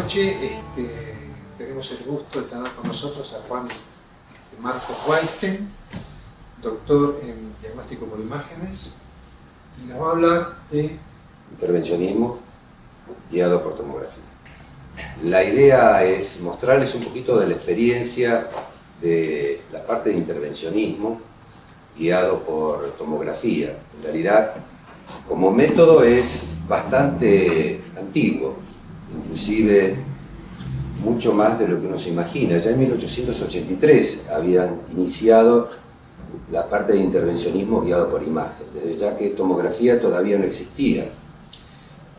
noche tenemos el gusto de tener con nosotros a Juan Marcos Weinstein, doctor en diagnóstico por imágenes, y nos va a hablar de intervencionismo guiado por tomografía. La idea es mostrarles un poquito de la experiencia de la parte de intervencionismo guiado por tomografía. En realidad, como método es bastante antiguo, inclusive mucho más de lo que uno se imagina. Ya en 1883 habían iniciado la parte de intervencionismo guiado por imagen, desde ya que tomografía todavía no existía.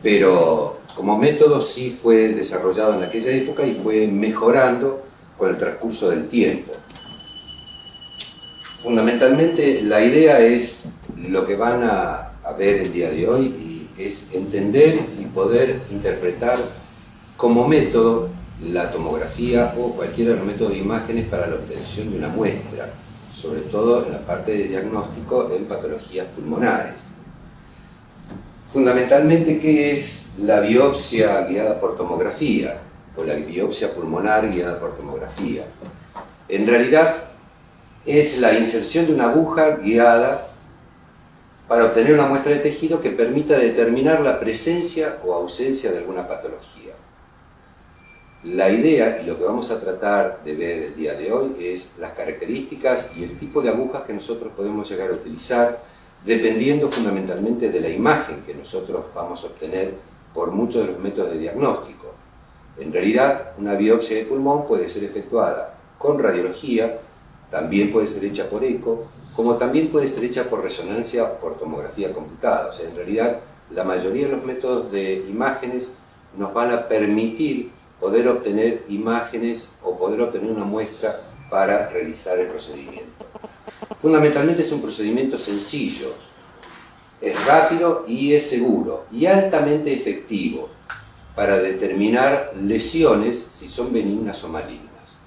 Pero como método sí fue desarrollado en aquella época y fue mejorando con el transcurso del tiempo. Fundamentalmente la idea es lo que van a ver el día de hoy, y es entender y poder interpretar como método la tomografía o cualquiera de los métodos de imágenes para la obtención de una muestra, sobre todo en la parte de diagnóstico en patologías pulmonares. Fundamentalmente, ¿qué es la biopsia guiada por tomografía o la biopsia pulmonar guiada por tomografía? En realidad es la inserción de una aguja guiada para obtener una muestra de tejido que permita determinar la presencia o ausencia de alguna patología. La idea, y lo que vamos a tratar de ver el día de hoy, es las características y el tipo de agujas que nosotros podemos llegar a utilizar, dependiendo fundamentalmente de la imagen que nosotros vamos a obtener por muchos de los métodos de diagnóstico. En realidad, una biopsia de pulmón puede ser efectuada con radiología, también puede ser hecha por eco, como también puede ser hecha por resonancia o por tomografía computada. O sea, en realidad, la mayoría de los métodos de imágenes nos van a permitir poder obtener imágenes o poder obtener una muestra para realizar el procedimiento. Fundamentalmente es un procedimiento sencillo, es rápido y es seguro y altamente efectivo para determinar lesiones si son benignas o malignas.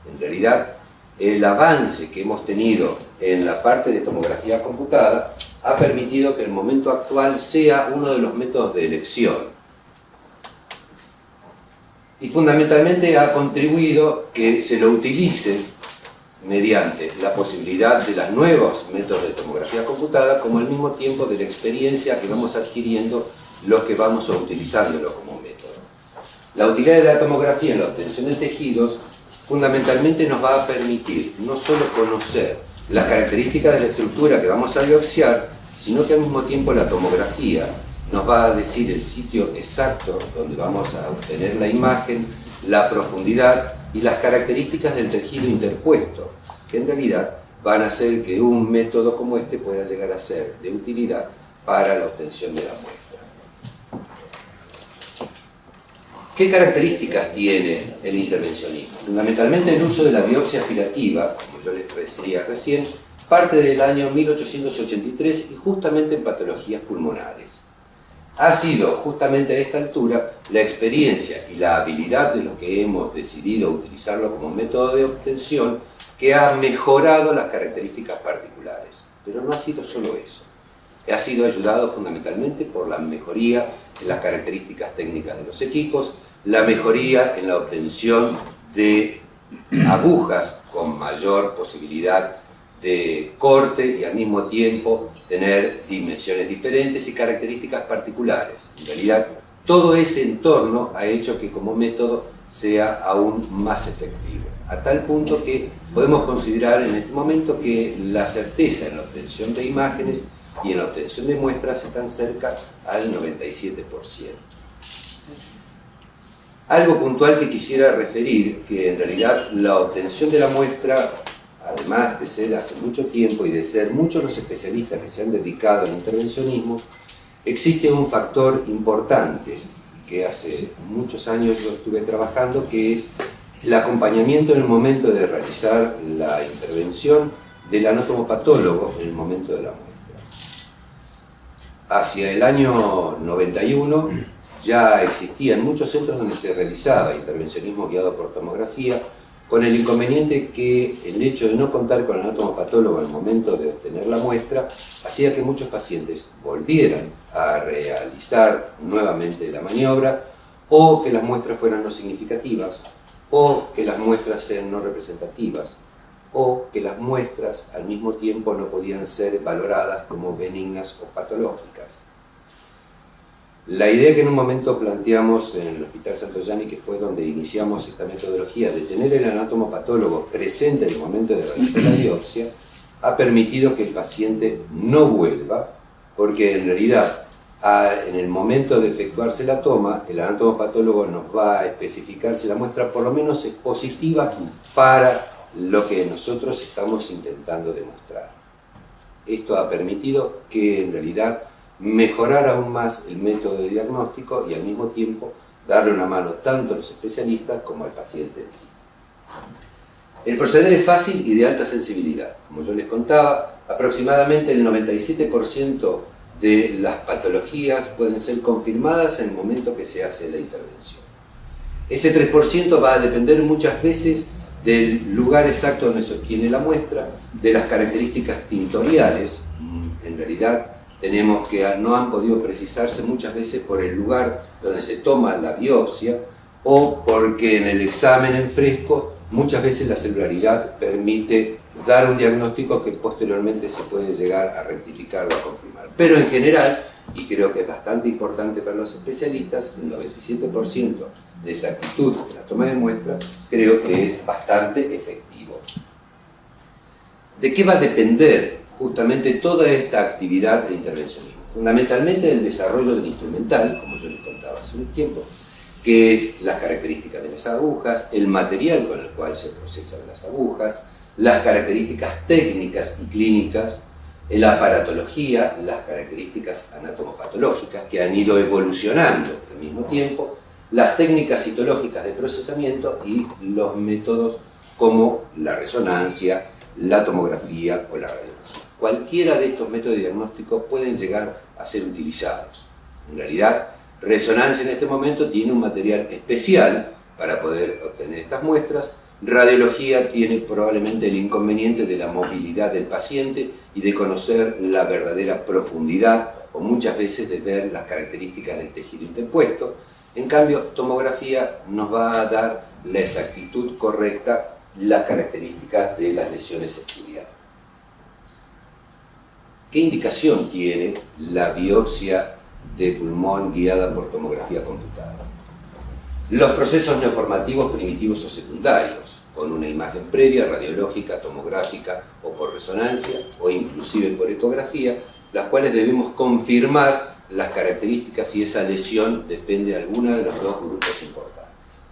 En realidad, el avance que hemos tenido en la parte de tomografía computada ha permitido que el momento actual sea uno de los métodos de elección. Y fundamentalmente ha contribuido que se lo utilice mediante la posibilidad de los nuevos métodos de tomografía computada, como al mismo tiempo de la experiencia que vamos adquiriendo los que vamos utilizándolo como método. La utilidad de la tomografía en la obtención de tejidos fundamentalmente nos va a permitir no solo conocer las características de la estructura que vamos a biopsiar, sino que al mismo tiempo la tomografía nos va a decir el sitio exacto donde vamos a obtener la imagen, la profundidad y las características del tejido interpuesto, que en realidad van a hacer que un método como este pueda llegar a ser de utilidad para la obtención de la muestra. ¿Qué características tiene el intervencionismo? Fundamentalmente el uso de la biopsia aspirativa, como yo les decía recién, parte del año 1883 y justamente en patologías pulmonares. Ha sido justamente a esta altura la experiencia y la habilidad de los que hemos decidido utilizarlo como método de obtención que ha mejorado las características particulares. Pero no ha sido solo eso. Ha sido ayudado fundamentalmente por la mejoría en las características técnicas de los equipos, la mejoría en la obtención de agujas con mayor posibilidad de corte y al mismo tiempo tener dimensiones diferentes y características particulares. En realidad, todo ese entorno ha hecho que como método sea aún más efectivo, a tal punto que podemos considerar en este momento que la certeza en la obtención de imágenes y en la obtención de muestras están cerca al 97%. Algo puntual que quisiera referir, que en realidad la obtención de la muestra, además de ser hace mucho tiempo y de ser muchos los especialistas que se han dedicado al intervencionismo, existe un factor importante que hace muchos años yo estuve trabajando, que es el acompañamiento en el momento de realizar la intervención del anatomopatólogo en el momento de la muestra. Hacia el año 91 ya existían muchos centros donde se realizaba intervencionismo guiado por tomografía, con el inconveniente que el hecho de no contar con el anatomopatólogo en el momento de obtener la muestra hacía que muchos pacientes volvieran a realizar nuevamente la maniobra o que las muestras fueran no significativas, o que las muestras sean no representativas, o que las muestras al mismo tiempo no podían ser valoradas como benignas o patológicas. La idea que en un momento planteamos en el Hospital Santoyani, que fue donde iniciamos esta metodología de tener el anatomopatólogo presente en el momento de realizar la biopsia, ha permitido que el paciente no vuelva, porque en realidad en el momento de efectuarse la toma, el anatomopatólogo nos va a especificar si la muestra por lo menos es positiva para lo que nosotros estamos intentando demostrar. Esto ha permitido que en realidad mejorar aún más el método de diagnóstico y al mismo tiempo darle una mano tanto a los especialistas como al paciente en sí. El proceder es fácil y de alta sensibilidad. Como yo les contaba, aproximadamente el 97% de las patologías pueden ser confirmadas en el momento que se hace la intervención. Ese 3% va a depender muchas veces del lugar exacto donde se obtiene la muestra, de las características tintoriales. En realidad tenemos que no han podido precisarse muchas veces por el lugar donde se toma la biopsia o porque en el examen en fresco muchas veces la celularidad permite dar un diagnóstico que posteriormente se puede llegar a rectificar o a confirmar. Pero en general, y creo que es bastante importante para los especialistas, el 97% de exactitud de la toma de muestra creo que es bastante efectivo. ¿De qué va a depender justamente toda esta actividad de intervencionismo? Fundamentalmente del desarrollo del instrumental, como yo les contaba hace un tiempo, que es las características de las agujas, el material con el cual se procesan las agujas, las características técnicas y clínicas, la aparatología, las características anatomopatológicas que han ido evolucionando al mismo tiempo, las técnicas citológicas de procesamiento y los métodos como la resonancia, la tomografía o la radiología. Cualquiera de estos métodos de diagnóstico pueden llegar a ser utilizados. En realidad, resonancia en este momento tiene un material especial para poder obtener estas muestras. Radiología tiene probablemente el inconveniente de la movilidad del paciente y de conocer la verdadera profundidad o muchas veces de ver las características del tejido interpuesto. En cambio, tomografía nos va a dar la exactitud correcta, las características de las lesiones estudiadas. ¿Qué indicación tiene la biopsia de pulmón guiada por tomografía computada? Los procesos neoformativos primitivos o secundarios, con una imagen previa, radiológica, tomográfica o por resonancia, o inclusive por ecografía, las cuales debemos confirmar las características si esa lesión depende de alguna de los dos grupos importantes.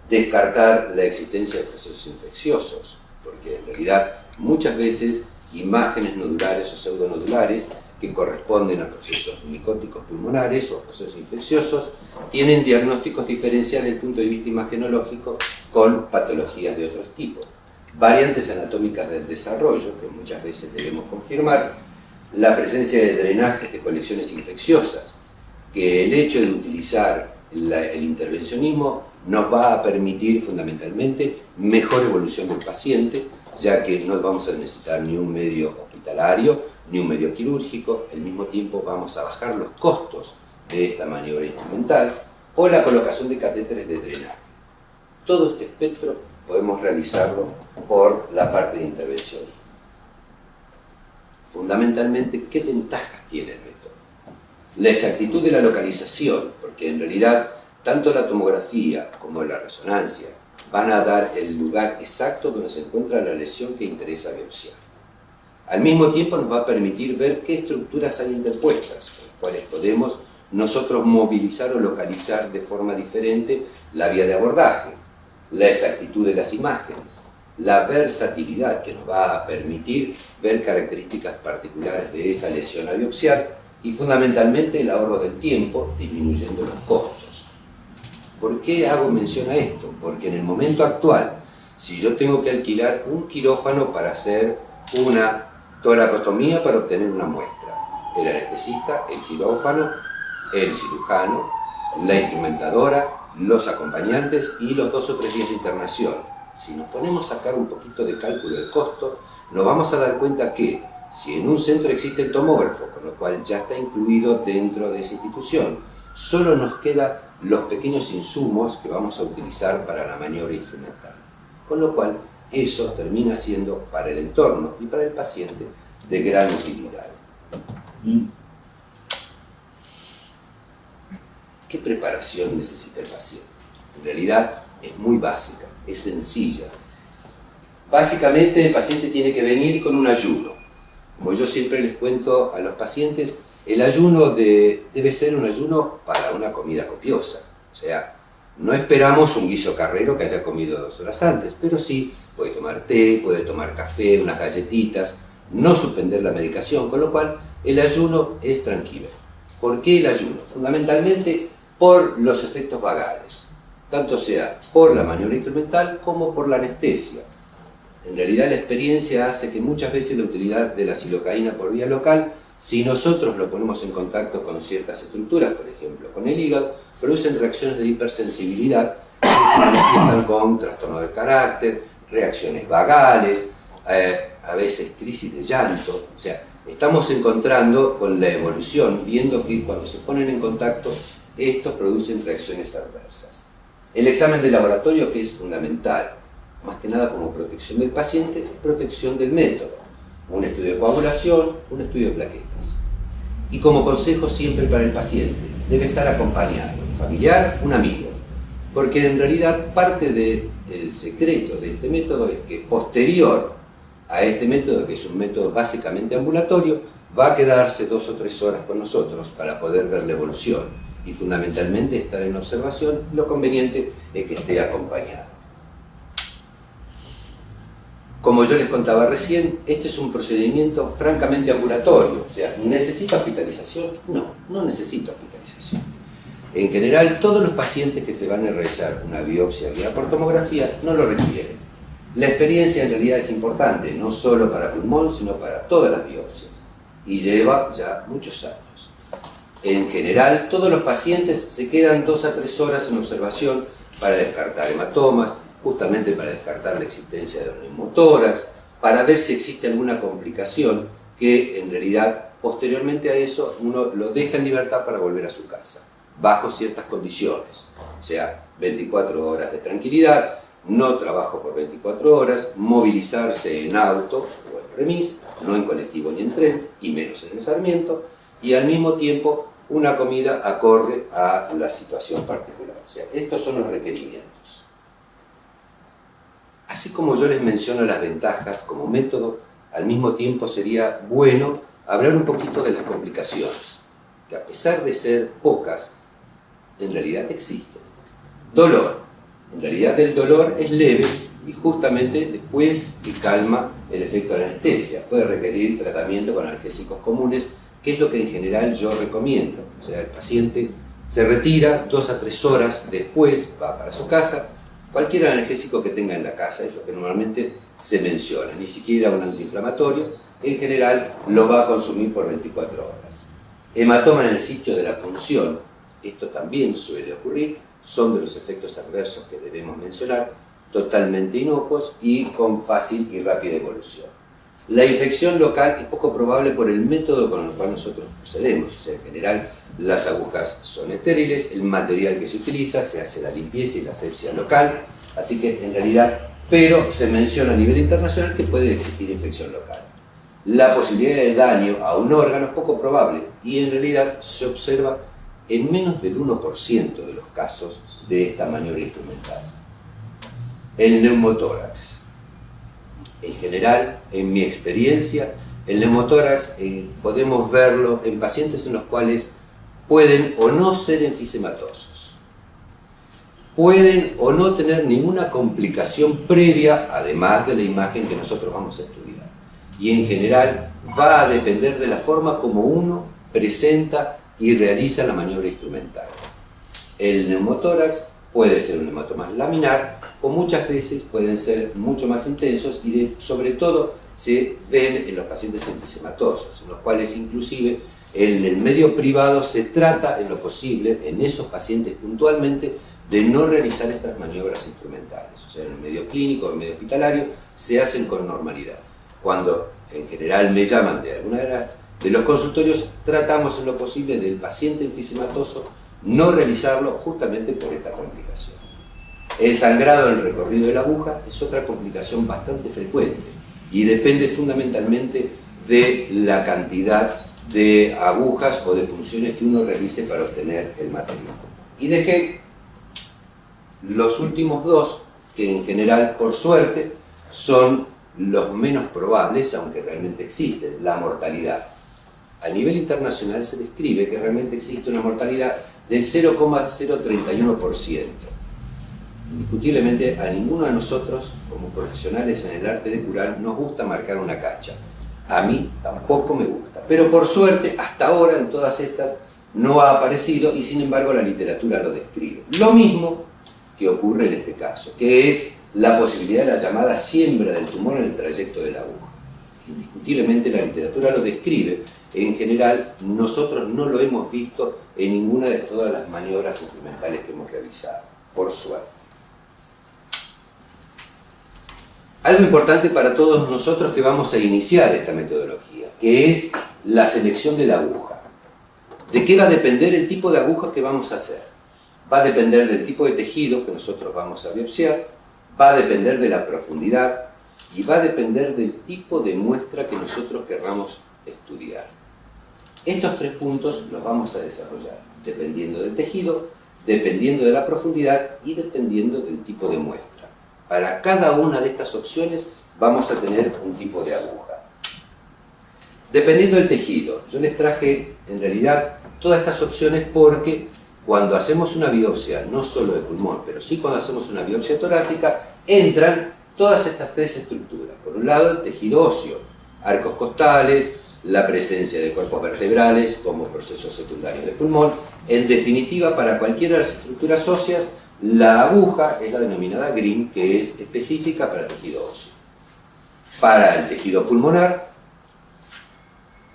Descartar la existencia de procesos infecciosos, porque en realidad muchas veces imágenes nodulares o pseudonodulares que corresponden a procesos micóticos pulmonares o procesos infecciosos tienen diagnósticos diferenciales desde el punto de vista imagenológico con patologías de otros tipos. Variantes anatómicas del desarrollo, que muchas veces debemos confirmar, la presencia de drenajes de colecciones infecciosas, que el hecho de utilizar el intervencionismo nos va a permitir fundamentalmente mejor evolución del paciente, ya que no vamos a necesitar ni un medio hospitalario, ni un medio quirúrgico, al mismo tiempo vamos a bajar los costos de esta maniobra instrumental, o la colocación de catéteres de drenaje. Todo este espectro podemos realizarlo por la parte de intervención. Fundamentalmente, ¿qué ventajas tiene el método? La exactitud de la localización, porque en realidad tanto la tomografía como la resonancia van a dar el lugar exacto donde se encuentra la lesión que interesa biopsiar. Al mismo tiempo nos va a permitir ver qué estructuras hay interpuestas, con las cuales podemos nosotros movilizar o localizar de forma diferente la vía de abordaje, la exactitud de las imágenes, la versatilidad que nos va a permitir ver características particulares de esa lesión a biopsiar y fundamentalmente el ahorro del tiempo, disminuyendo los costos. ¿Por qué hago mención a esto? Porque en el momento actual, si yo tengo que alquilar un quirófano para hacer una toracotomía para obtener una muestra, el anestesista, el quirófano, el cirujano, la instrumentadora, los acompañantes y los 2 o 3 días de internación. Si nos ponemos a sacar un poquito de cálculo de costo, nos vamos a dar cuenta que si en un centro existe el tomógrafo, con lo cual ya está incluido dentro de esa institución, solo nos queda los pequeños insumos que vamos a utilizar para la maniobra instrumental. Con lo cual, eso termina siendo para el entorno y para el paciente de gran utilidad. ¿Qué preparación necesita el paciente? En realidad es muy básica, es sencilla. Básicamente el paciente tiene que venir con un ayuno. Como yo siempre les cuento a los pacientes, el ayuno debe ser un ayuno para una comida copiosa. O sea, no esperamos un guiso carrero que haya comido 2 horas antes, pero sí puede tomar té, puede tomar café, unas galletitas, no suspender la medicación, con lo cual el ayuno es tranquilo. ¿Por qué el ayuno? Fundamentalmente por los efectos vagales, tanto sea por la maniobra instrumental como por la anestesia. En realidad la experiencia hace que muchas veces la utilidad de la silocaína por vía local, si nosotros lo ponemos en contacto con ciertas estructuras, por ejemplo con el hígado, producen reacciones de hipersensibilidad que se manifiestan con trastorno del carácter, reacciones vagales, a veces crisis de llanto. O sea, estamos encontrando con la evolución, viendo que cuando se ponen en contacto, estos producen reacciones adversas. El examen de laboratorio, que es fundamental, más que nada como protección del paciente, es protección del método. Un estudio de coagulación, un estudio de plaquetas. Y como consejo siempre para el paciente, debe estar acompañado, un familiar, un amigo. Porque en realidad parte del secreto de este método es que posterior a este método, que es un método básicamente ambulatorio, va a quedarse 2 o 3 horas con nosotros para poder ver la evolución y fundamentalmente estar en observación. Lo conveniente es que esté acompañado. Como yo les contaba recién, este es un procedimiento francamente ambulatorio. O sea, ¿necesita hospitalización? No, no necesita hospitalización. En general, todos los pacientes que se van a realizar una biopsia guiada por tomografía no lo requieren. La experiencia en realidad es importante, no solo para pulmón, sino para todas las biopsias. Y lleva ya muchos años. En general, todos los pacientes se quedan 2 a 3 horas en observación para descartar hematomas, justamente para descartar la existencia de un neumotórax, para ver si existe alguna complicación que en realidad posteriormente a eso uno lo deja en libertad para volver a su casa, bajo ciertas condiciones. O sea, 24 horas de tranquilidad, no trabajo por 24 horas, movilizarse en auto o en remis, no en colectivo ni en tren, y menos en el Sarmiento, y al mismo tiempo una comida acorde a la situación particular. O sea, estos son los requerimientos. Así como yo les menciono las ventajas como método, al mismo tiempo sería bueno hablar un poquito de las complicaciones, que a pesar de ser pocas, en realidad existen. Dolor. En realidad el dolor es leve y justamente después que calma el efecto de la anestesia. Puede requerir tratamiento con analgésicos comunes, que es lo que en general yo recomiendo. O sea, el paciente se retira 2 a 3 horas después, va para su casa. Cualquier analgésico que tenga en la casa es lo que normalmente se menciona, ni siquiera un antiinflamatorio, en general lo va a consumir por 24 horas. Hematoma en el sitio de la punción, esto también suele ocurrir, son de los efectos adversos que debemos mencionar, totalmente inocuos y con fácil y rápida evolución. La infección local es poco probable por el método con el cual nosotros procedemos. O sea, en general las agujas son estériles, el material que se utiliza, se hace la limpieza y la asepsia local, así que en realidad, pero se menciona a nivel internacional que puede existir infección local. La posibilidad de daño a un órgano es poco probable y en realidad se observa en menos del 1% de los casos de esta maniobra instrumental. El neumotórax. En general, en mi experiencia, el neumotórax podemos verlo en pacientes en los cuales pueden o no ser enfisematosos, pueden o no tener ninguna complicación previa, además de la imagen que nosotros vamos a estudiar. Y en general va a depender de la forma como uno presenta y realiza la maniobra instrumental. El neumotórax puede ser un hematoma laminar o muchas veces pueden ser mucho más intensos y sobre todo se ven en los pacientes enfisematosos, en los cuales inclusive en el medio privado se trata en lo posible, en esos pacientes puntualmente, de no realizar estas maniobras instrumentales. O sea, en el medio clínico, en el medio hospitalario, se hacen con normalidad. Cuando en general me llaman de alguna de los consultorios, tratamos en lo posible del paciente enfisematoso no realizarlo justamente por esta complicación. El sangrado en el recorrido de la aguja es otra complicación bastante frecuente y depende fundamentalmente de la cantidad de agujas o de punciones que uno realice para obtener el material. Y dejé los últimos dos, que en general, por suerte, son los menos probables, aunque realmente existen: la mortalidad. A nivel internacional se describe que realmente existe una mortalidad del 0,031%. Indiscutiblemente a ninguno de nosotros, como profesionales en el arte de curar, nos gusta marcar una cacha. A mí tampoco me gusta. Pero por suerte, hasta ahora en todas estas no ha aparecido y sin embargo la literatura lo describe. Lo mismo que ocurre en este caso, que es la posibilidad de la llamada siembra del tumor en el trayecto de la aguja. Indiscutiblemente la literatura lo describe. En general, nosotros no lo hemos visto en ninguna de todas las maniobras instrumentales que hemos realizado, por suerte. Algo importante para todos nosotros que vamos a iniciar esta metodología, que es la selección de la aguja. ¿De qué va a depender el tipo de aguja que vamos a hacer? Va a depender del tipo de tejido que nosotros vamos a biopsiar, va a depender de la profundidad y va a depender del tipo de muestra que nosotros querramos estudiar. Estos tres puntos los vamos a desarrollar, dependiendo del tejido, dependiendo de la profundidad y dependiendo del tipo de muestra. Para cada una de estas opciones vamos a tener un tipo de aguja. Dependiendo del tejido, yo les traje en realidad todas estas opciones porque cuando hacemos una biopsia, no solo de pulmón, pero sí cuando hacemos una biopsia torácica, entran todas estas tres estructuras. Por un lado, el tejido óseo, arcos costales, la presencia de cuerpos vertebrales como procesos secundarios del pulmón. En definitiva, para cualquiera de las estructuras óseas, la aguja es la denominada Green, que es específica para el tejido óseo. Para el tejido pulmonar,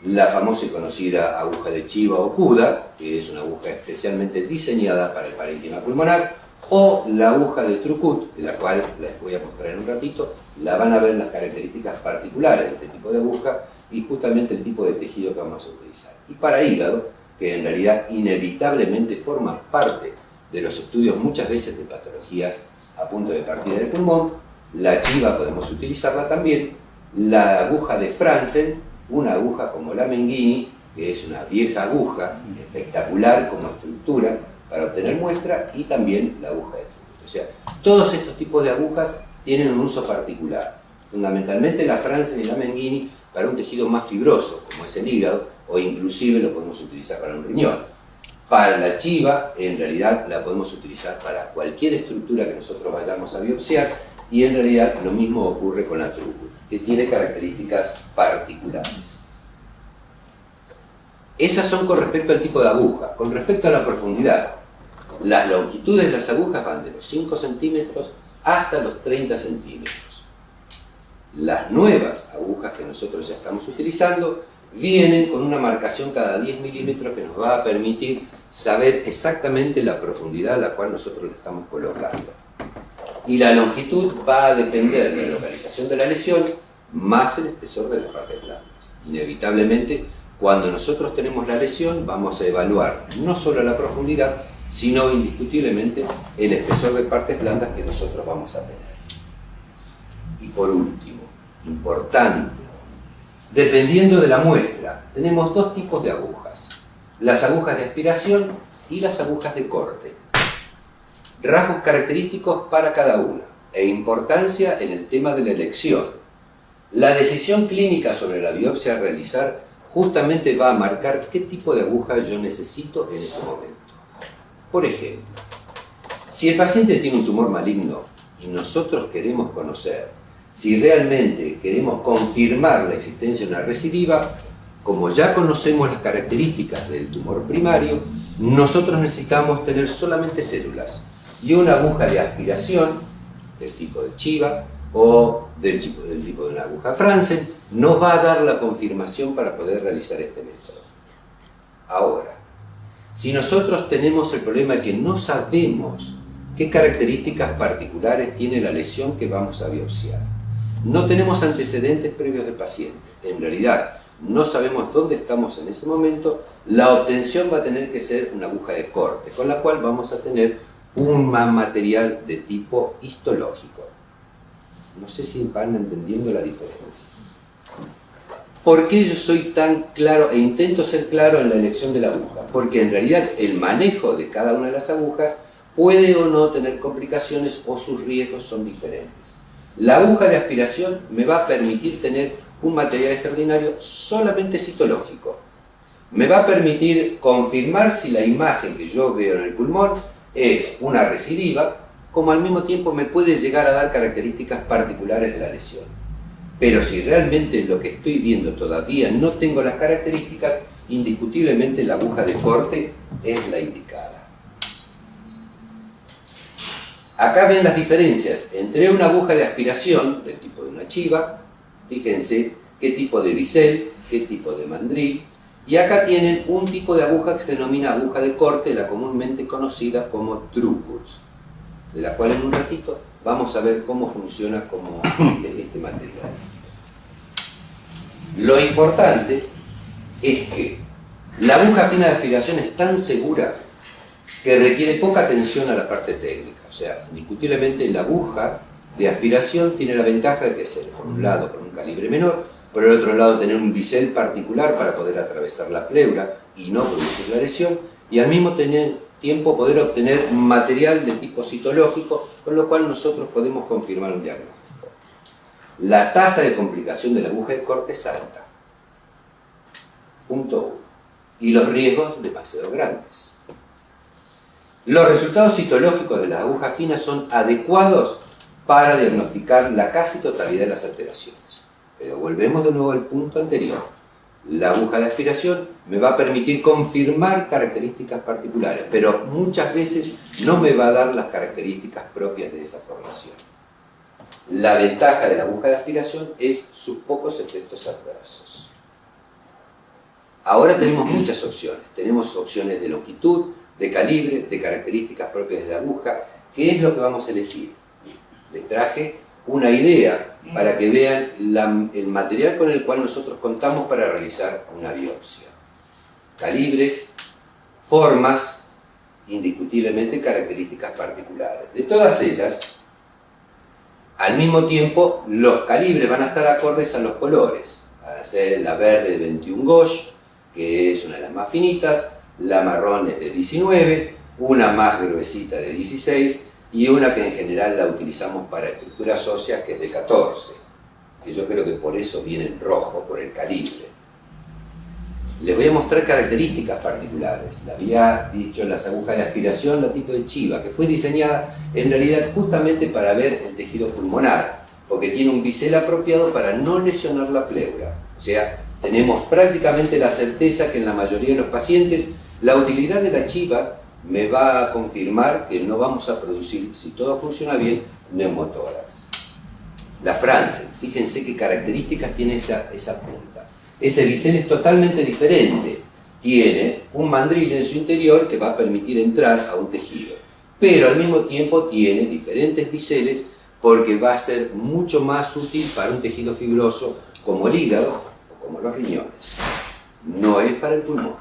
la famosa y conocida aguja de Chiba o CUDA, que es una aguja especialmente diseñada para el parénquima pulmonar, o la aguja de Trucut, de la cual les voy a mostrar en un ratito. La van a ver las características particulares de este tipo de aguja y justamente el tipo de tejido que vamos a utilizar. Y para hígado, que en realidad inevitablemente forma parte de los estudios muchas veces de patologías a punto de partida del pulmón, la Chiba podemos utilizarla también, la aguja de Franzen, una aguja como la Menghini, que es una vieja aguja, espectacular como estructura para obtener muestra, y también la aguja de Trucut. O sea, todos estos tipos de agujas tienen un uso particular, fundamentalmente la Franzen y la Menghini para un tejido más fibroso, como es el hígado, o inclusive lo podemos utilizar para un riñón. Para la Chiba, en realidad la podemos utilizar para cualquier estructura que nosotros vayamos a biopsiar, y en realidad lo mismo ocurre con la Trucut, que tiene características particulares. Esas son con respecto al tipo de aguja. Con respecto a la profundidad, las longitudes de las agujas van de los 5 centímetros hasta los 30 centímetros. Las nuevas agujas que nosotros ya estamos utilizando vienen con una marcación cada 10 milímetros que nos va a permitir saber exactamente la profundidad a la cual nosotros le estamos colocando. Y la longitud va a depender de la localización de la lesión más el espesor de las partes blandas. Inevitablemente, cuando nosotros tenemos la lesión, vamos a evaluar no solo la profundidad, sino indiscutiblemente el espesor de partes blandas que nosotros vamos a tener. Y por último, importante, dependiendo de la muestra, tenemos dos tipos de agujas: las agujas de aspiración y las agujas de corte. Rasgos característicos para cada una e importancia en el tema de la elección. La decisión clínica sobre la biopsia a realizar justamente va a marcar qué tipo de aguja yo necesito en ese momento. Por ejemplo, si el paciente tiene un tumor maligno y nosotros queremos conocer si realmente queremos confirmar la existencia de una recidiva, como ya conocemos las características del tumor primario, nosotros necesitamos tener solamente células y una aguja de aspiración del tipo de Chiba o del tipo de una aguja Franzen nos va a dar la confirmación para poder realizar este método. Ahora, si nosotros tenemos el problema de que no sabemos qué características particulares tiene la lesión que vamos a biopsiar, no tenemos antecedentes previos del paciente, en realidad no sabemos dónde estamos en ese momento, la obtención va a tener que ser una aguja de corte, con la cual vamos a tener un material de tipo histológico. No sé si van entendiendo la diferencia. ¿Por qué yo soy tan claro e intento ser claro en la elección de la aguja? Porque en realidad el manejo de cada una de las agujas puede o no tener complicaciones o sus riesgos son diferentes. La aguja de aspiración me va a permitir tener un material extraordinario solamente citológico. Me va a permitir confirmar si la imagen que yo veo en el pulmón es una recidiva, como al mismo tiempo me puede llegar a dar características particulares de la lesión. Pero si realmente lo que estoy viendo todavía no tengo las características, indiscutiblemente la aguja de corte es la indicada. Acá ven las diferencias entre una aguja de aspiración, del tipo de una chiva, fíjense qué tipo de bisel, qué tipo de mandril, y acá tienen un tipo de aguja que se denomina aguja de corte, la comúnmente conocida como throughput, de la cual en un ratito vamos a ver cómo funciona como este material. Lo importante es que la aguja fina de aspiración es tan segura que requiere poca atención a la parte técnica. O sea, indiscutiblemente la aguja de aspiración tiene la ventaja de que ser, por un lado, con un calibre menor, por el otro lado, tener un bisel particular para poder atravesar la pleura y no producir la lesión, y al mismo tiempo poder obtener material de tipo citológico, con lo cual nosotros podemos confirmar un diagnóstico. La tasa de complicación de la aguja de corte es alta. Punto 1. Y los riesgos demasiado grandes. Los resultados citológicos de las agujas finas son adecuados para diagnosticar la casi totalidad de las alteraciones. Pero volvemos de nuevo al punto anterior. La aguja de aspiración me va a permitir confirmar características particulares, pero muchas veces no me va a dar las características propias de esa formación. La ventaja de la aguja de aspiración es sus pocos efectos adversos. Ahora tenemos muchas opciones. Tenemos opciones de longitud, de calibre, de características propias de la aguja. ¿Qué es lo que vamos a elegir? Les traje una idea para que vean el material con el cual nosotros contamos para realizar una biopsia. Calibres, formas, indiscutiblemente características particulares. De todas ellas, al mismo tiempo, los calibres van a estar acordes a los colores. Van a ser la verde de 21 gauge, que es una de las más finitas, la marrón es de 19, una más gruesita de 16, y una que en general la utilizamos para estructuras óseas, que es de 14, que yo creo que por eso viene en rojo, por el calibre. Les voy a mostrar características particulares. Le había dicho las agujas de aspiración, la tipo de chiva, que fue diseñada en realidad justamente para ver el tejido pulmonar, porque tiene un bisel apropiado para no lesionar la pleura. O sea, tenemos prácticamente la certeza que en la mayoría de los pacientes la utilidad de la chiva me va a confirmar que no vamos a producir, si todo funciona bien, neumotórax. La Franzen, fíjense qué características tiene esa punta. Ese bisel es totalmente diferente. Tiene un mandril en su interior que va a permitir entrar a un tejido, pero al mismo tiempo tiene diferentes biseles porque va a ser mucho más útil para un tejido fibroso como el hígado o como los riñones. No es para el pulmón,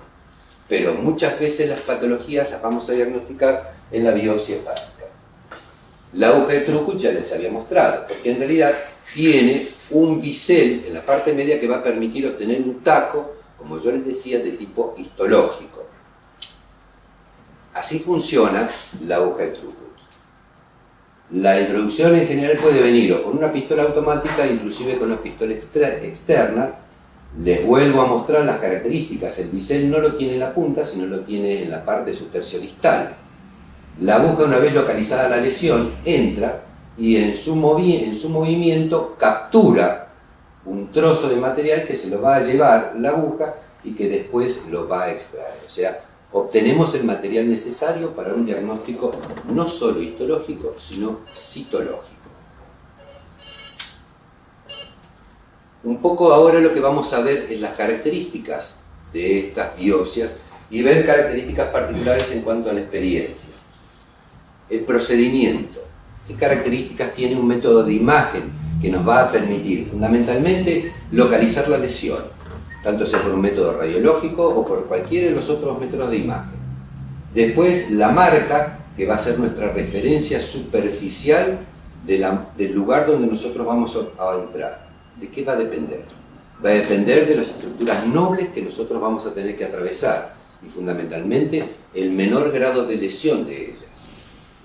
pero muchas veces las patologías las vamos a diagnosticar en la biopsia hepática. La aguja de Throughput ya les había mostrado, porque en realidad tiene un bisel en la parte media que va a permitir obtener un taco, como yo les decía, de tipo histológico. Así funciona la aguja de Throughput. La introducción en general puede venir o con una pistola automática, inclusive con una pistola externa. Les vuelvo a mostrar las características. El bisel no lo tiene en la punta, sino lo tiene en la parte subtercio distal. La aguja, una vez localizada la lesión, entra y en su movimiento captura un trozo de material que se lo va a llevar la aguja y que después lo va a extraer. O sea, obtenemos el material necesario para un diagnóstico no solo histológico, sino citológico. Un poco ahora lo que vamos a ver es las características de estas biopsias y ver características particulares en cuanto a la experiencia. El procedimiento. ¿Qué características tiene un método de imagen que nos va a permitir fundamentalmente localizar la lesión? tanto sea por un método radiológico o por cualquiera de los otros métodos de imagen. Después, la marca, que va a ser nuestra referencia superficial del lugar donde nosotros vamos a entrar. ¿De qué va a depender? Va a depender de las estructuras nobles que nosotros vamos a tener que atravesar y fundamentalmente el menor grado de lesión de ellas.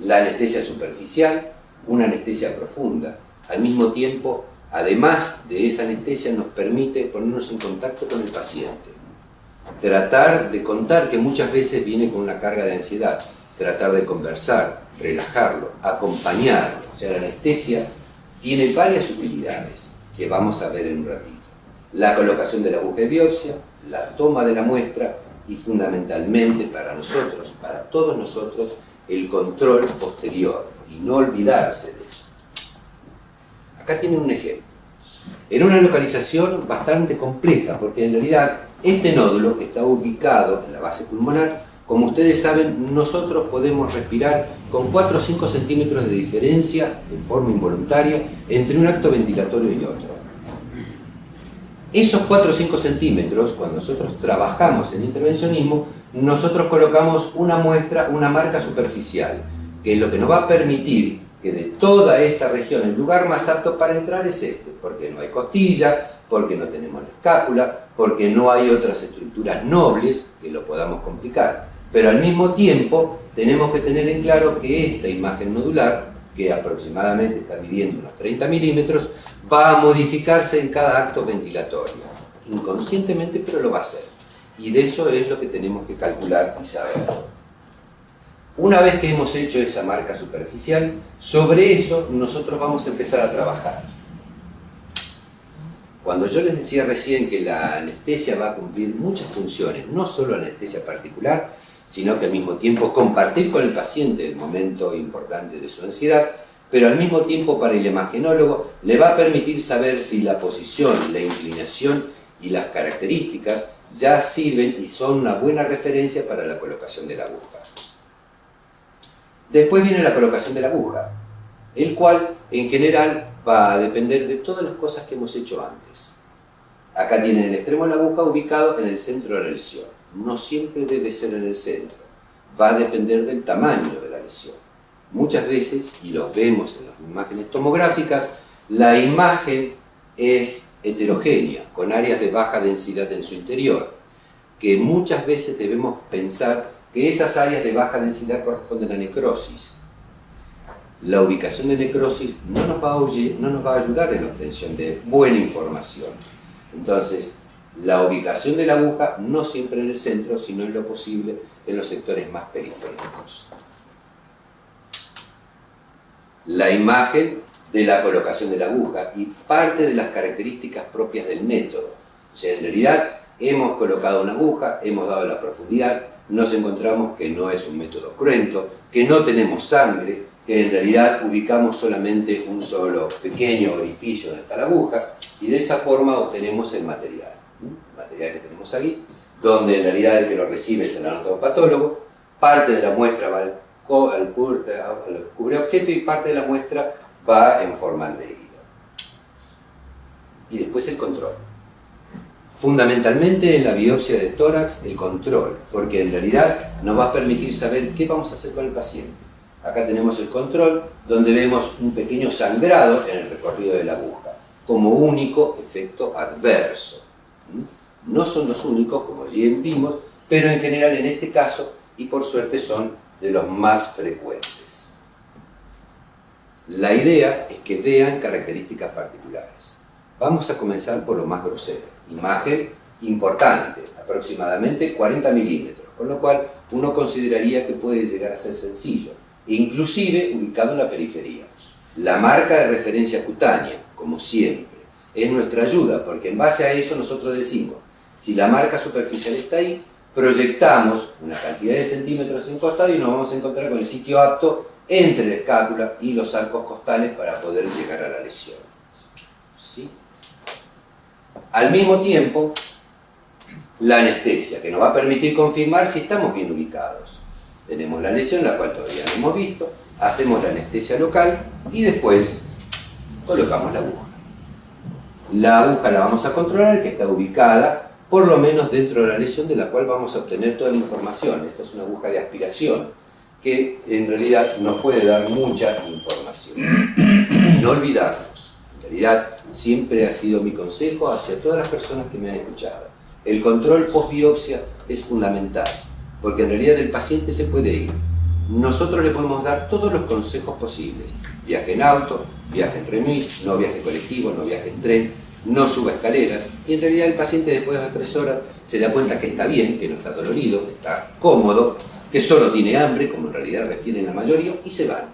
La anestesia superficial, una anestesia profunda. Al mismo tiempo, además de esa anestesia, nos permite ponernos en contacto con el paciente. Tratar de contar, que muchas veces viene con una carga de ansiedad, tratar de conversar, relajarlo, acompañarlo. O sea, la anestesia tiene varias utilidades que vamos a ver en un ratito. La colocación de la aguja de biopsia, la toma de la muestra y fundamentalmente para nosotros, para todos nosotros, el control posterior y no olvidarse de eso. Acá tienen un ejemplo. En una localización bastante compleja, porque en realidad este nódulo que está ubicado en la base pulmonar, como ustedes saben, nosotros podemos respirar con 4 o 5 centímetros de diferencia en forma involuntaria entre un acto ventilatorio y otro. Esos 4 o 5 centímetros, cuando nosotros trabajamos en intervencionismo, nosotros colocamos una muestra, una marca superficial, que es lo que nos va a permitir que de toda esta región el lugar más apto para entrar es este, porque no hay costilla, porque no tenemos la escápula, porque no hay otras estructuras nobles que lo podamos complicar. Pero al mismo tiempo tenemos que tener en claro que esta imagen nodular, que aproximadamente está midiendo unos 30 milímetros, va a modificarse en cada acto ventilatorio. Inconscientemente, pero lo va a hacer. Y de eso es lo que tenemos que calcular y saber. Una vez que hemos hecho esa marca superficial, sobre eso nosotros vamos a empezar a trabajar. Cuando yo les decía recién que la anestesia va a cumplir muchas funciones, no solo anestesia particular, sino que al mismo tiempo compartir con el paciente el momento importante de su ansiedad, pero al mismo tiempo para el imagenólogo le va a permitir saber si la posición, la inclinación y las características ya sirven y son una buena referencia para la colocación de la aguja. Después viene la colocación de la aguja, el cual en general va a depender de todas las cosas que hemos hecho antes. Acá tienen el extremo de la aguja ubicado en el centro de la lesión. No siempre debe ser en el centro, va a depender del tamaño de la lesión. Muchas veces, y lo vemos en las imágenes tomográficas, la imagen es heterogénea, con áreas de baja densidad en su interior, que muchas veces debemos pensar que esas áreas de baja densidad corresponden a necrosis. La ubicación de necrosis no nos va a ayudar en la obtención de buena información. Entonces, la ubicación de la aguja no siempre en el centro, sino en lo posible en los sectores más periféricos. La imagen de la colocación de la aguja y parte de las características propias del método. O sea, en realidad hemos colocado una aguja, hemos dado la profundidad, nos encontramos que no es un método cruento, que no tenemos sangre, que en realidad ubicamos solamente un solo pequeño orificio donde está la aguja, y de esa forma obtenemos el material que tenemos aquí, donde en realidad el que lo recibe es el anatomopatólogo, parte de la muestra va al cubreobjeto y parte de la muestra va en formaldehído. Y después el control. Fundamentalmente en la biopsia de tórax, el control, porque en realidad nos va a permitir saber qué vamos a hacer con el paciente. Acá tenemos el control, donde vemos un pequeño sangrado en el recorrido de la aguja, como único efecto adverso. No son los únicos, como ya vimos, pero en general en este caso, y por suerte son de los más frecuentes. La idea es que vean características particulares. Vamos a comenzar por lo más grosero. Imagen importante, aproximadamente 40 milímetros, con lo cual uno consideraría que puede llegar a ser sencillo, inclusive ubicado en la periferia. La marca de referencia cutánea, como siempre, es nuestra ayuda, porque en base a eso nosotros decimos, si la marca superficial está ahí, proyectamos una cantidad de centímetros en costado y nos vamos a encontrar con el sitio apto entre la escápula y los arcos costales para poder llegar a la lesión. ¿Sí? Al mismo tiempo, la anestesia, que nos va a permitir confirmar si estamos bien ubicados. Tenemos la lesión, la cual todavía no hemos visto, hacemos la anestesia local y después colocamos la aguja. La aguja la vamos a controlar, que está ubicada por lo menos dentro de la lesión de la cual vamos a obtener toda la información. Esta es una aguja de aspiración que en realidad nos puede dar mucha información. No olvidarnos, en realidad siempre ha sido mi consejo hacia todas las personas que me han escuchado. El control post-biopsia es fundamental, porque en realidad el paciente se puede ir. Nosotros le podemos dar todos los consejos posibles. Viaje en auto, viaje en remis, no viaje colectivo, no viaje en tren, no suba escaleras. Y en realidad el paciente después de 3 horas se da cuenta que está bien, que no está dolorido, que está cómodo, que solo tiene hambre, como en realidad refieren la mayoría, y se van.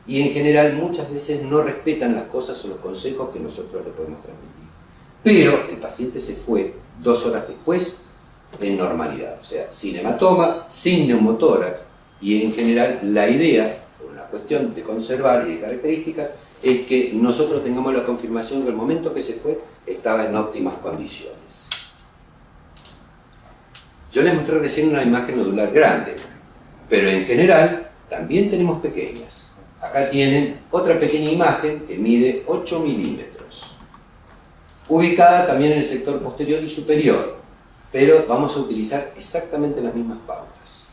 Y en general muchas veces no respetan las cosas o los consejos que nosotros le podemos transmitir. Pero el paciente se fue 2 horas después en normalidad, o sea, sin hematoma, sin neumotórax, y en general la idea, por una cuestión de conservar y de características, es que nosotros tengamos la confirmación que el momento que se fue estaba en óptimas condiciones. Yo les mostré recién una imagen nodular grande, pero en general también tenemos pequeñas. Acá tienen otra pequeña imagen que mide 8 milímetros, ubicada también en el sector posterior y superior, pero vamos a utilizar exactamente las mismas pautas.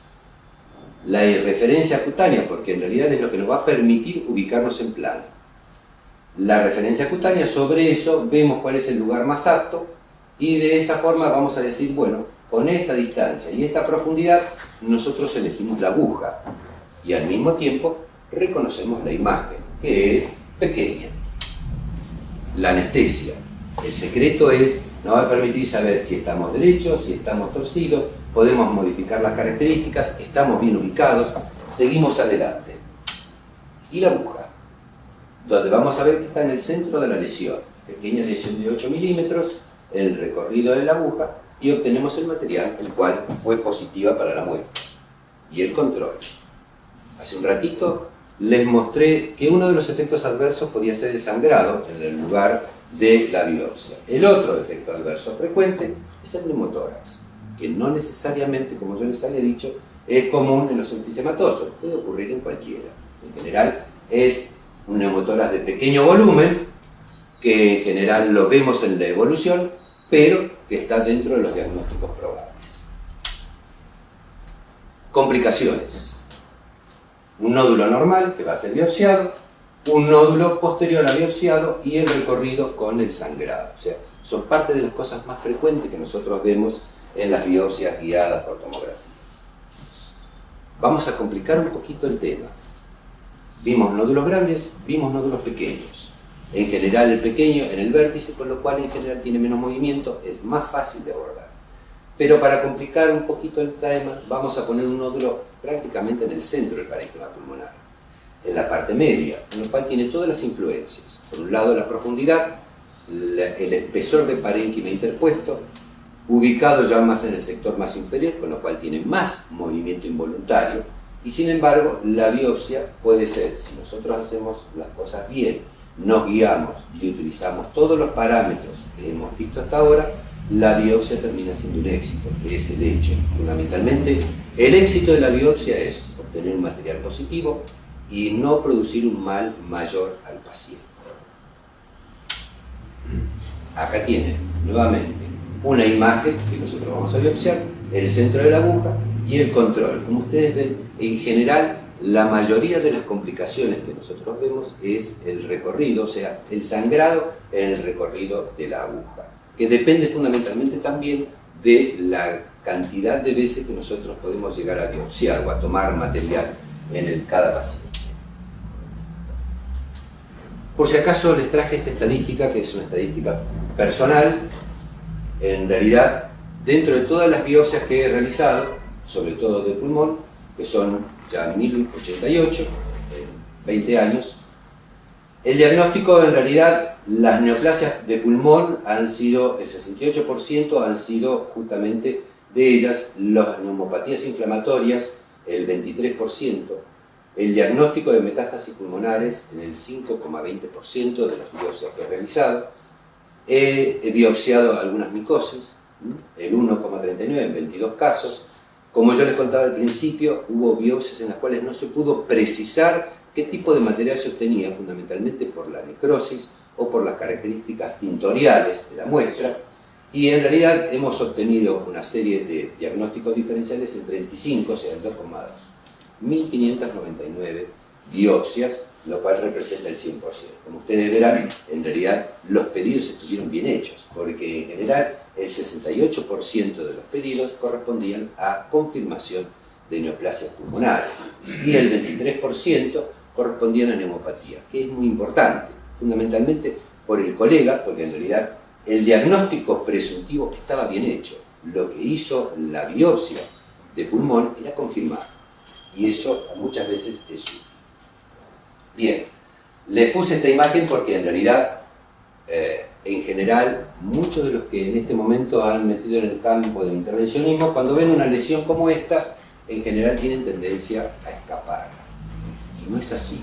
La referencia cutánea, porque en realidad es lo que nos va a permitir ubicarnos en plano. La referencia cutánea, sobre eso vemos cuál es el lugar más apto y de esa forma vamos a decir, bueno, con esta distancia y esta profundidad nosotros elegimos la aguja y al mismo tiempo reconocemos la imagen, que es pequeña. La anestesia, el secreto es, nos va a permitir saber si estamos derechos, si estamos torcidos, podemos modificar las características, estamos bien ubicados, seguimos adelante. Y la aguja, donde vamos a ver que está en el centro de la lesión, pequeña lesión de 8 milímetros, el recorrido de la aguja, y obtenemos el material, el cual fue positiva para la muestra. Y el control. Hace un ratito les mostré que uno de los efectos adversos podía ser el sangrado en el lugar de la biopsia. El otro efecto adverso frecuente es el neumotórax, que no necesariamente, como yo les había dicho, es común en los enfisematosos, puede ocurrir en cualquiera. En general es un neumotórax de pequeño volumen, que en general lo vemos en la evolución, pero que está dentro de los diagnósticos probables. Complicaciones. Un nódulo normal que va a ser biopsiado, un nódulo posterior a biopsiado y el recorrido con el sangrado. O sea, son parte de las cosas más frecuentes que nosotros vemos en las biopsias guiadas por tomografía. Vamos a complicar un poquito el tema. Vimos nódulos grandes, vimos nódulos pequeños. En general el pequeño en el vértice, con lo cual en general tiene menos movimiento, es más fácil de abordar. Pero para complicar un poquito el tema, vamos a poner un nódulo prácticamente en el centro del parénquima pulmonar, en la parte media, con lo cual tiene todas las influencias. Por un lado la profundidad, el espesor del parénquima interpuesto, ubicado ya más en el sector más inferior, con lo cual tiene más movimiento involuntario, y sin embargo la biopsia puede ser, si nosotros hacemos las cosas bien, nos guiamos y utilizamos todos los parámetros que hemos visto hasta ahora, la biopsia termina siendo un éxito, que es el hecho. Fundamentalmente, el éxito de la biopsia es obtener un material positivo y no producir un mal mayor al paciente. Acá tienen, nuevamente, una imagen que nosotros vamos a biopsiar, el centro de la aguja y el control. Como ustedes ven, en general, la mayoría de las complicaciones que nosotros vemos es el recorrido, o sea, el sangrado en el recorrido de la aguja, que depende fundamentalmente también de la cantidad de veces que nosotros podemos llegar a biopsiar o a tomar material en cada paciente. Por si acaso les traje esta estadística, que es una estadística personal. En realidad, dentro de todas las biopsias que he realizado, sobre todo de pulmón, que son ya 1088, 20 años, el diagnóstico, en realidad, las neoplasias de pulmón han sido, el 68% han sido justamente de ellas, las neumopatías inflamatorias, el 23%, el diagnóstico de metástasis pulmonares en el 5,20% de las biopsias que he realizado. He biopsiado algunas micosis, el 1,39 en 22 casos. Como yo les contaba al principio, hubo biopsias en las cuales no se pudo precisar qué tipo de material se obtenía, fundamentalmente por la necrosis o por las características tintoriales de la muestra, Y en realidad hemos obtenido una serie de diagnósticos diferenciales en 35, o sea, en 2,2. 1.599 biopsias, lo cual representa el 100%. Como ustedes verán, en realidad los pedidos estuvieron bien hechos, porque en general el 68% de los pedidos correspondían a confirmación de neoplasias pulmonares y el 23% correspondían a neumopatía, que es muy importante, fundamentalmente por el colega, porque en realidad el diagnóstico presuntivo estaba bien hecho. Lo que hizo la biopsia de pulmón era confirmar, y eso muchas veces es útil. Bien, les puse esta imagen porque en realidad, en general, muchos de los que en este momento han metido en el campo del intervencionismo, cuando ven una lesión como esta, en general tienen tendencia a escapar. Y no es así.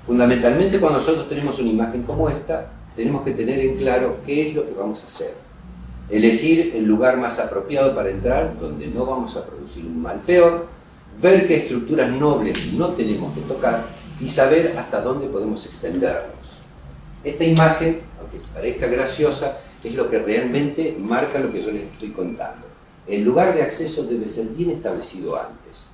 Fundamentalmente, cuando nosotros tenemos una imagen como esta, tenemos que tener en claro qué es lo que vamos a hacer. Elegir el lugar más apropiado para entrar, donde no vamos a producir un mal peor, ver qué estructuras nobles no tenemos que tocar y saber hasta dónde podemos extendernos. Esta imagen, aunque parezca graciosa, es lo que realmente marca lo que yo les estoy contando. El lugar de acceso debe ser bien establecido antes.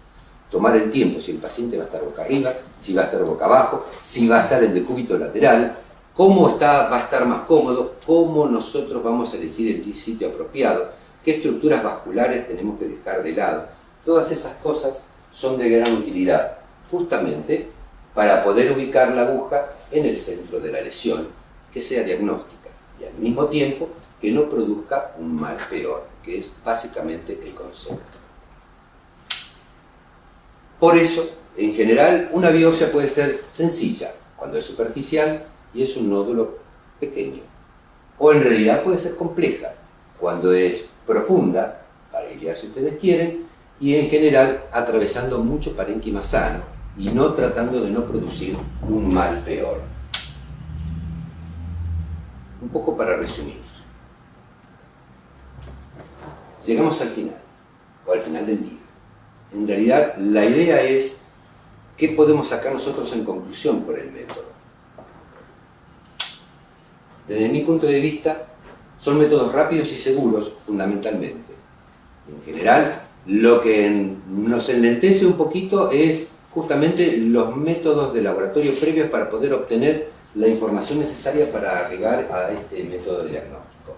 Tomar el tiempo, si el paciente va a estar boca arriba, si va a estar boca abajo, si va a estar en decúbito lateral, cómo va a estar más cómodo, cómo nosotros vamos a elegir el sitio apropiado, qué estructuras vasculares tenemos que dejar de lado. Todas esas cosas son de gran utilidad, justamente para poder ubicar la aguja en el centro de la lesión, que sea diagnóstica y al mismo tiempo que no produzca un mal peor, que es básicamente el concepto. Por eso, en general, una biopsia puede ser sencilla cuando es superficial y es un nódulo pequeño, o en realidad puede ser compleja cuando es profunda, para guiar si ustedes quieren, y en general atravesando mucho parénquima sano y no tratando de no producir un mal peor. Un poco para resumir. Llegamos al final, o al final del día. En realidad, la idea es qué podemos sacar nosotros en conclusión por el método. Desde mi punto de vista, son métodos rápidos y seguros, fundamentalmente. En general, lo que nos enlentece un poquito es justamente los métodos de laboratorio previos para poder obtener la información necesaria para arribar a este método de diagnóstico.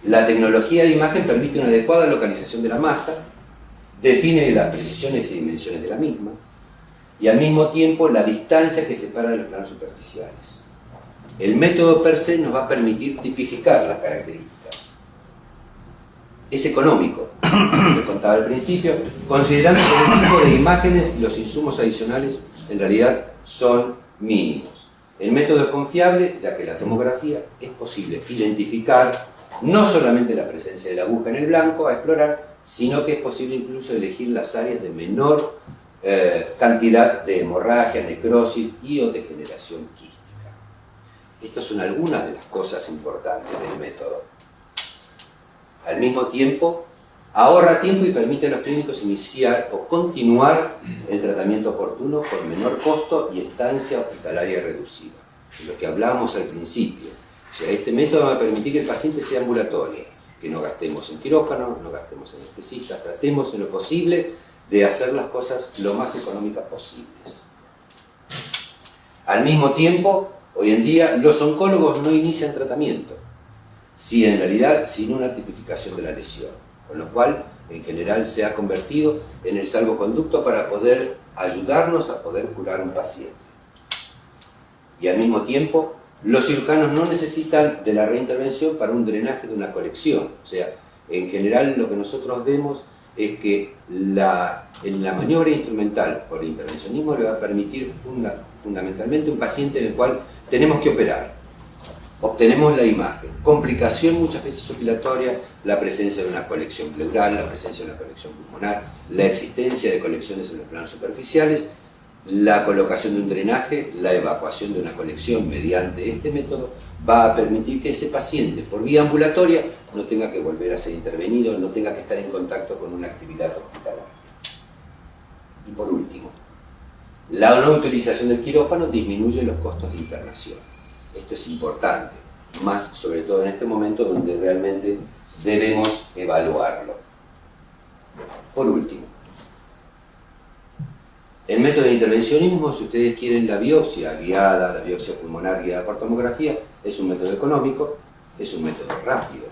La tecnología de imagen permite una adecuada localización de la masa, define las precisiones y dimensiones de la misma, y al mismo tiempo la distancia que separa de los planos superficiales. El método per se nos va a permitir tipificar las características. Es económico, como contaba al principio, considerando que el tipo de imágenes y los insumos adicionales en realidad son mínimos. El método es confiable, ya que la tomografía es posible identificar no solamente la presencia de la aguja en el blanco a explorar, sino que es posible incluso elegir las áreas de menor cantidad de hemorragia, necrosis y o degeneración quística. Estas son algunas de las cosas importantes del método. Al mismo tiempo, ahorra tiempo y permite a los clínicos iniciar o continuar el tratamiento oportuno con menor costo y estancia hospitalaria reducida. De lo que hablábamos al principio. O sea, este método va a permitir que el paciente sea ambulatorio, que no gastemos en quirófano, no gastemos en anestesistas, tratemos en lo posible de hacer las cosas lo más económicas posibles. Al mismo tiempo, hoy en día los oncólogos no inician tratamiento, si en realidad sin una tipificación de la lesión, con lo cual en general se ha convertido en el salvoconducto para poder ayudarnos a poder curar a un paciente. Y al mismo tiempo, los cirujanos no necesitan de la reintervención para un drenaje de una colección. O sea, en general lo que nosotros vemos es que en la maniobra instrumental por el intervencionismo le va a permitir fundamentalmente un paciente en el cual tenemos que operar. Obtenemos la imagen. Complicación muchas veces opilatoria, la presencia de una colección pleural, la presencia de una colección pulmonar, la existencia de colecciones en los planos superficiales, la colocación de un drenaje, la evacuación de una colección mediante este método va a permitir que ese paciente, por vía ambulatoria, no tenga que volver a ser intervenido, no tenga que estar en contacto con una actividad hospitalaria. Y por último, la no utilización del quirófano disminuye los costos de internación. Esto es importante. más sobre todo en este momento donde realmente debemos evaluarlo. Por último, el método de intervencionismo, si ustedes quieren, la biopsia guiada, la biopsia pulmonar guiada por tomografía, es un método económico, es un método rápido,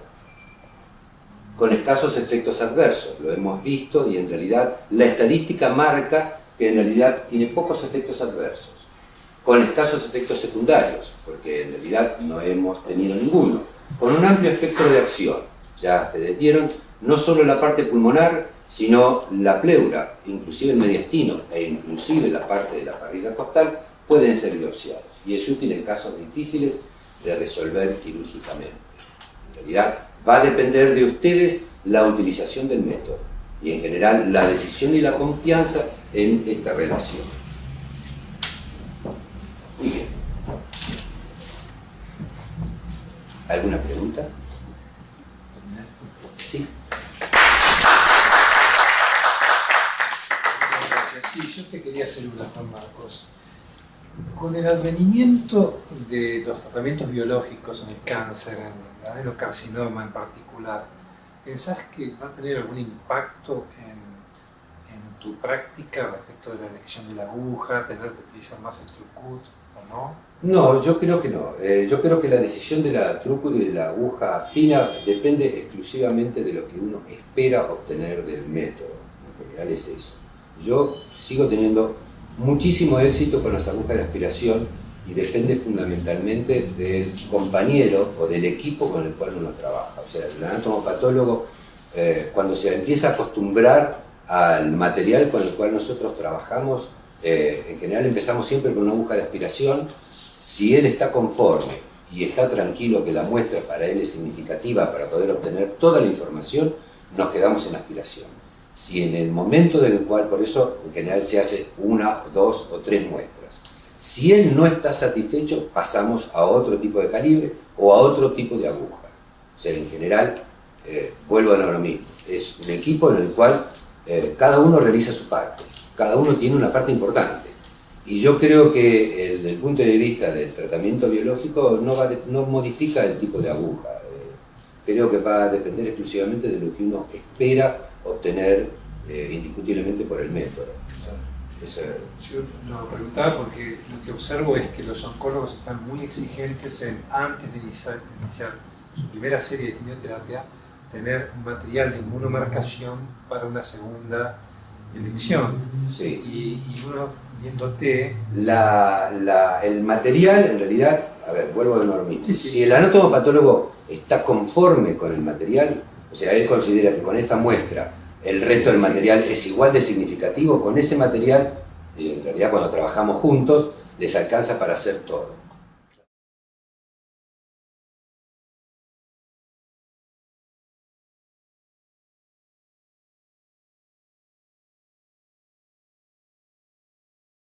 con escasos efectos adversos, lo hemos visto, y en realidad la estadística marca que en realidad tiene pocos efectos adversos, con escasos efectos secundarios, porque en realidad no hemos tenido ninguno, con un amplio espectro de acción. Ya ustedes vieron, no solo la parte pulmonar, sino la pleura, inclusive el mediastino e inclusive la parte de la parrilla costal pueden ser biopsiados, y es útil en casos difíciles de resolver quirúrgicamente. En realidad va a depender de ustedes la utilización del método y en general la decisión y la confianza en esta relación. Muy bien. ¿Alguna pregunta? Sí. Sí, yo te quería hacer una, Juan Marcos. Con el advenimiento de los tratamientos biológicos en el cáncer, en el adenocarcinoma en particular, ¿pensás que va a tener algún impacto en tu práctica respecto de la elección de la aguja, tener que utilizar más el Trucut o no? No, yo creo que no. Yo creo que la decisión de la Trucut y de la aguja fina depende exclusivamente de lo que uno espera obtener del método. En general es eso. Yo sigo teniendo muchísimo éxito con las agujas de aspiración y depende fundamentalmente del compañero o del equipo con el cual uno trabaja. O sea, el anatomopatólogo, cuando se empieza a acostumbrar al material con el cual nosotros trabajamos, en general empezamos siempre con una aguja de aspiración. Si él está conforme y está tranquilo que la muestra para él es significativa para poder obtener toda la información, nos quedamos en aspiración. Si en el momento del cual, por eso en general se hace 1, 2 o 3 muestras, si él no está satisfecho, pasamos a otro tipo de calibre o a otro tipo de aguja. O sea, en general, vuelvo a lo mismo, es un equipo en el cual cada uno realiza su parte, cada uno tiene una parte importante. Y yo creo que desde el punto de vista del tratamiento biológico no modifica el tipo de aguja. Creo que va a depender exclusivamente de lo que uno espera obtener indiscutiblemente por el método. Yo lo preguntaba porque lo que observo es que los oncólogos están muy exigentes en, antes de iniciar su primera serie de quimioterapia, tener un material de inmunomarcación para una segunda elección. Sí. Y uno viéndote... El material, en realidad, a ver, vuelvo de nuevo mismo. Sí, sí. Si el anatomopatólogo está conforme con el material, o sea, él considera que con esta muestra el resto del material es igual de significativo, con ese material, en realidad cuando trabajamos juntos, les alcanza para hacer todo.